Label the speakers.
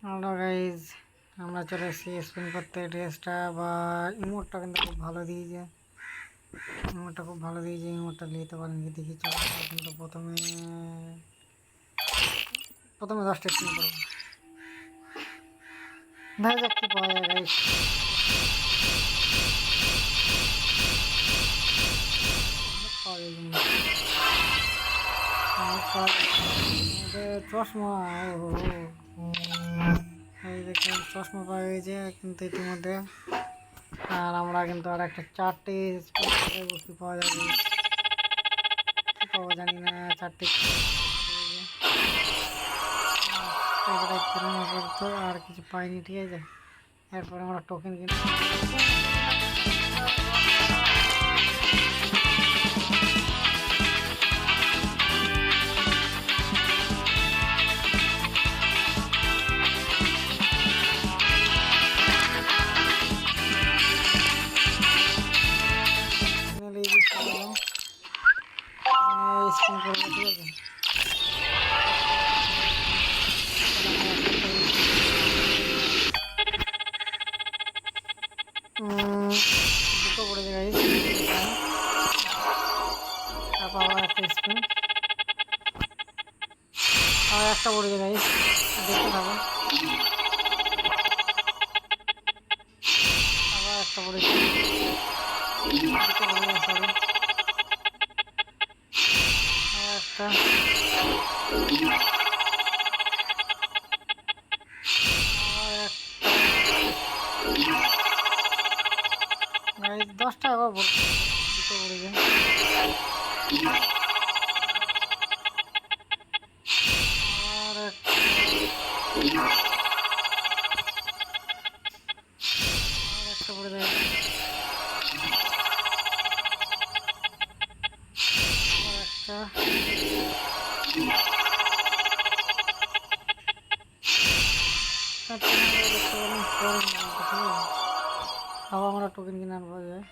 Speaker 1: Hello guys, আমরা চলে এসেছি স্পিন করতে। ড্রেসটা বা ইমোটটা কিন্তু খুব ভালো দিয়েছে। ইমোটটা নিতে পারেন কি দেখি। চলো কিন্তু প্রথমে 10টা স্পিন করবো। দেখা যাক কি পাওয়া যায় গাইজ। চশমা, এই দেখুন চশমা পাওয়া গেছে কিন্তু ইতিমধ্যে। আর আমরা কিন্তু আর একটা 4টে কি পাওয়া যাবে, কি পাওয়া জানি না। 4টে আর কিছু পাইনি, ঠিক আছে। এরপরে আমরা টোকেন কিনে স্পিন করবো, ঠিক আছে। দুটো পড়েছে গাইস, তারপর আবার একটা স্পিন, আবার একটা পড়েছে গাইস, দেখতে থাকো। আবার একটা পড়েছে, দুটো পড়েছে, সরি। আবার একটা, গাইস 10টা আবার দুটো পড়েছে। আর একটা পড়ে যায়, একটা আবার আমরা টোকেন কিনে আনবো যায়।